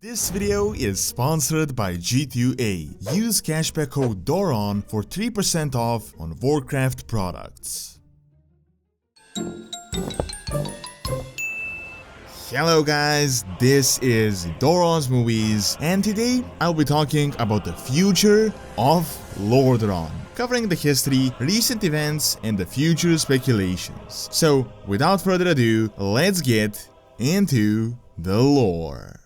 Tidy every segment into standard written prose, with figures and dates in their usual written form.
This video is sponsored by G2A. Use cashback code DORON for 3% off on Warcraft products. Hello guys, this is Doron's Movies, and today I'll be talking about the future of Lordaeron, covering the history, recent events, and the future speculations. So, without further ado, let's get into the lore.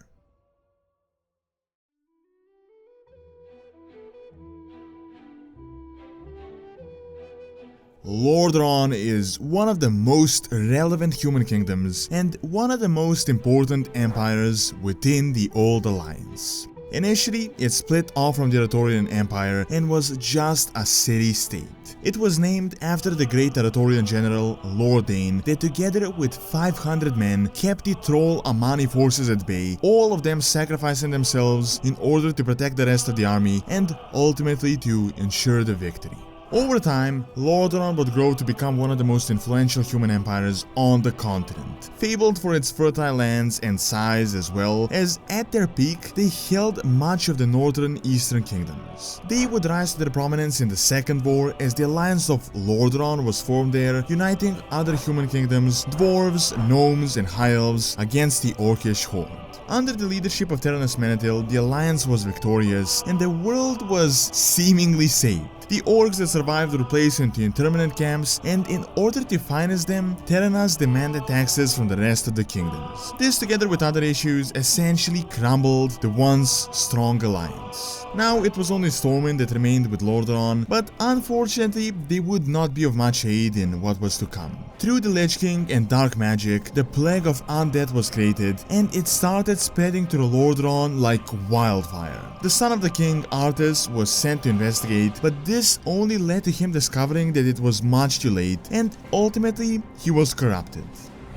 Lordaeron is one of the most relevant human kingdoms and one of the most important empires within the Old Alliance. Initially, it split off from the Arthurian Empire and was just a city-state. It was named after the great Arthurian general Lordaeron that together with 500 men kept the Troll Amani forces at bay, all of them sacrificing themselves in order to protect the rest of the army and ultimately to ensure the victory. Over time, Lordaeron would grow to become one of the most influential human empires on the continent, fabled for its fertile lands and size, as well as at their peak they held much of the northern eastern kingdoms. They would rise to their prominence in the Second War as the Alliance of Lordaeron was formed there, uniting other human kingdoms, dwarves, gnomes and high elves against the Orcish Horde. Under the leadership of Calia Menethil, the Alliance was victorious and the world was seemingly saved. The orcs that survived were placed into interminate camps, and in order to finance them, Terranas demanded taxes from the rest of the kingdoms. This, together with other issues, essentially crumbled the once strong alliance. Now it was only Stormwind that remained with Lordaeron, but unfortunately they would not be of much aid in what was to come. Through the Lich King and dark magic, the plague of undead was created, and it started spreading through Lordaeron like wildfire. The son of the king, Arthas, was sent to investigate, but this only led to him discovering that it was much too late, and ultimately he was corrupted.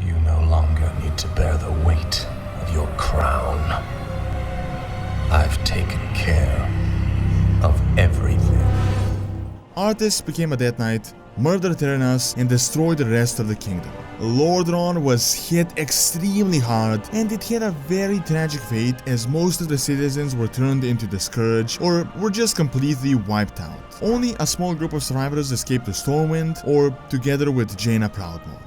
You no longer need to bear the weight of your crown. I've taken care of everything. Arthas became a Death Knight, murdered Terranas, and destroyed the rest of the kingdom. Lordaeron was hit extremely hard, and it had a very tragic fate as most of the citizens were turned into the Scourge or were just completely wiped out. Only a small group of survivors escaped to Stormwind or together with Jaina Proudmoore.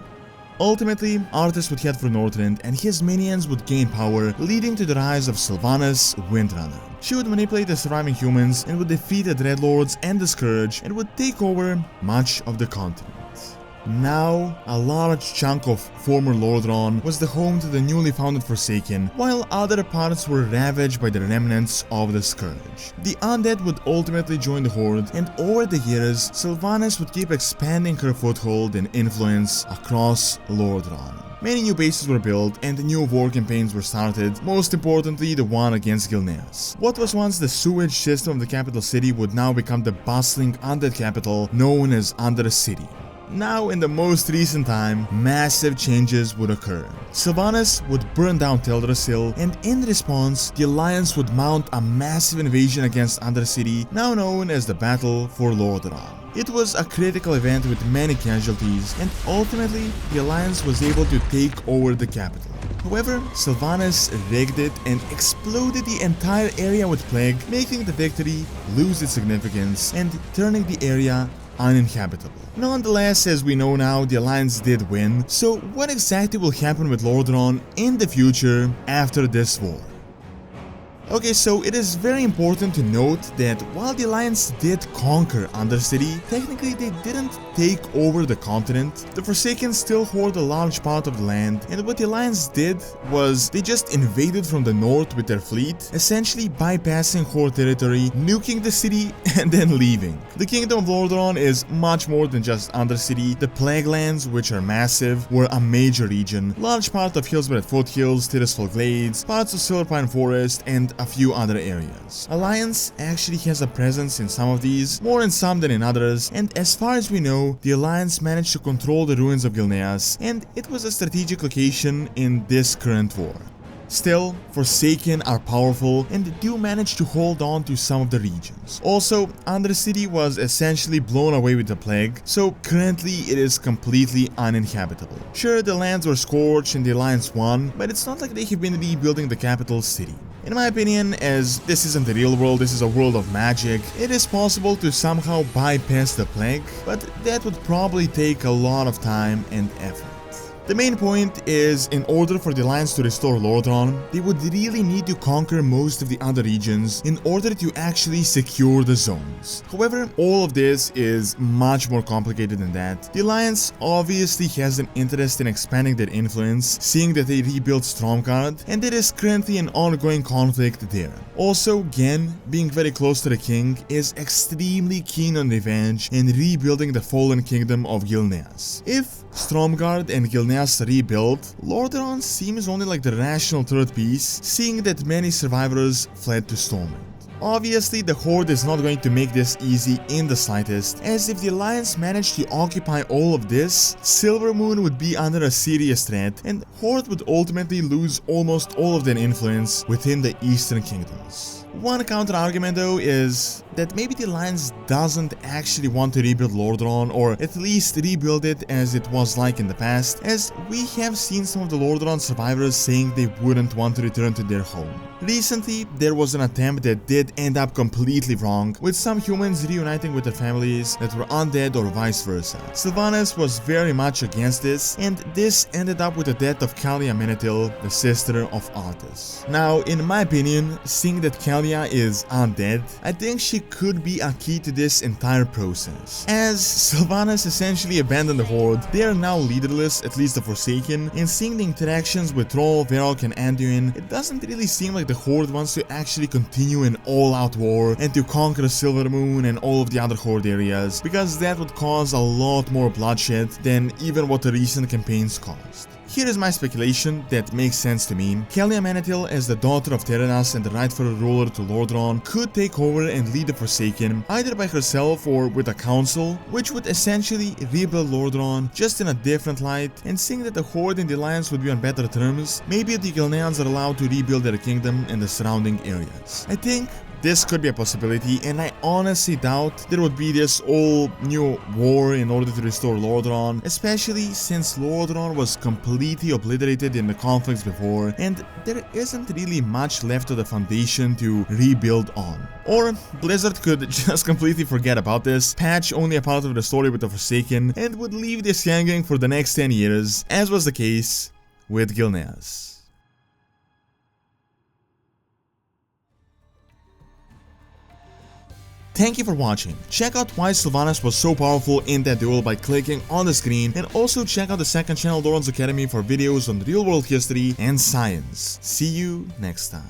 Ultimately, Arthas would head for Northrend and his minions would gain power, leading to the rise of Sylvanas, Windrunner. She would manipulate the surviving humans and would defeat the Dreadlords and the Scourge and would take over much of the continent. Now, a large chunk of former Lordaeron was the home to the newly founded Forsaken, while other parts were ravaged by the remnants of the Scourge. The undead would ultimately join the Horde, and over the years, Sylvanas would keep expanding her foothold and influence across Lordaeron. Many new bases were built and new war campaigns were started, most importantly the one against Gilneas. What was once the sewage system of the capital city would now become the bustling undead capital known as Undercity. Now, in the most recent time, massive changes would occur. Sylvanas would burn down Teldrassil, and in response, the Alliance would mount a massive invasion against Undercity, now known as the Battle for Lordaeron. It was a critical event with many casualties, and ultimately, the Alliance was able to take over the capital. However, Sylvanas rigged it and exploded the entire area with plague, making the victory lose its significance and turning the area uninhabitable. Nonetheless, as we know now, the Alliance did win, so what exactly will happen with Lordaeron in the future after this war? Okay, so it is very important to note that while the Alliance did conquer Undercity, technically they didn't take over the continent. The Forsaken still hold a large part of the land, and what the Alliance did was they just invaded from the north with their fleet, essentially bypassing Horde territory, nuking the city, and then leaving. The Kingdom of Lordaeron is much more than just Undercity. The Plaguelands, which are massive, were a major region, large part of Hillsbred Foothills, Tirisfal Glades, parts of Silverpine Forest, and a few other areas. Alliance actually has a presence in some of these, more in some than in others, and as far as we know, the Alliance managed to control the ruins of Gilneas, and it was a strategic location in this current war. Still, Forsaken are powerful and do manage to hold on to some of the regions. Also, Undercity was essentially blown away with the plague, so currently it is completely uninhabitable. Sure, the lands were scorched and the Alliance won, but it's not like they have been rebuilding the capital city. In my opinion, as this isn't the real world, this is a world of magic, it is possible to somehow bypass the plague, but that would probably take a lot of time and effort. The main point is, in order for the Alliance to restore Lordaeron, they would really need to conquer most of the other regions in order to actually secure the zones. However, all of this is much more complicated than that. The Alliance obviously has an interest in expanding their influence, seeing that they rebuilt Stromgarde, and there is currently an ongoing conflict there. Also, Gen, being very close to the king, is extremely keen on revenge and rebuilding the fallen kingdom of Gilneas. If Stromgarde and Gilneas rebuild, Lordaeron seems only like the rational third piece, seeing that many survivors fled to Stormwind. Obviously, the Horde is not going to make this easy in the slightest, as if the Alliance managed to occupy all of this, Silvermoon would be under a serious threat, and Horde would ultimately lose almost all of their influence within the Eastern Kingdoms. One counter-argument though is that maybe the Alliance doesn't actually want to rebuild Lordaeron, or at least rebuild it as it was like in the past, as we have seen some of the Lordaeron survivors saying they wouldn't want to return to their home. Recently, there was an attempt that did end up completely wrong, with some humans reuniting with their families that were undead or vice versa. Sylvanas was very much against this, and this ended up with the death of Calia Menethil, the sister of Arthas. Now, in my opinion, seeing that Calia is undead, I think she could be a key to this entire process. As Sylvanas essentially abandoned the Horde, they are now leaderless, at least the Forsaken, and seeing the interactions with Thrall, Varrock and Anduin, it doesn't really seem like the Horde wants to actually continue an all-out war and to conquer Silvermoon and all of the other Horde areas, because that would cause a lot more bloodshed than even what the recent campaigns caused. Here is my speculation that makes sense to me. Calia Menethil, as the daughter of Terenas and the rightful ruler to Lordaeron, could take over and lead the Forsaken, either by herself or with a council, which would essentially rebuild Lordaeron just in a different light, and seeing that the Horde and the Alliance would be on better terms, maybe the Gilneans are allowed to rebuild their kingdom and the surrounding areas. I think this could be a possibility, and I honestly doubt there would be this all new war in order to restore Lordaeron, especially since Lordaeron was completely obliterated in the conflicts before, and there isn't really much left of the foundation to rebuild on. Or Blizzard could just completely forget about this, patch only a part of the story with the Forsaken, and would leave this hanging for the next 10 years, as was the case with Gilneas. Thank you for watching. Check out why Sylvanas was so powerful in that duel by clicking on the screen, and also check out the second channel, Lordaeron's Academy, for videos on real world history and science. See you next time.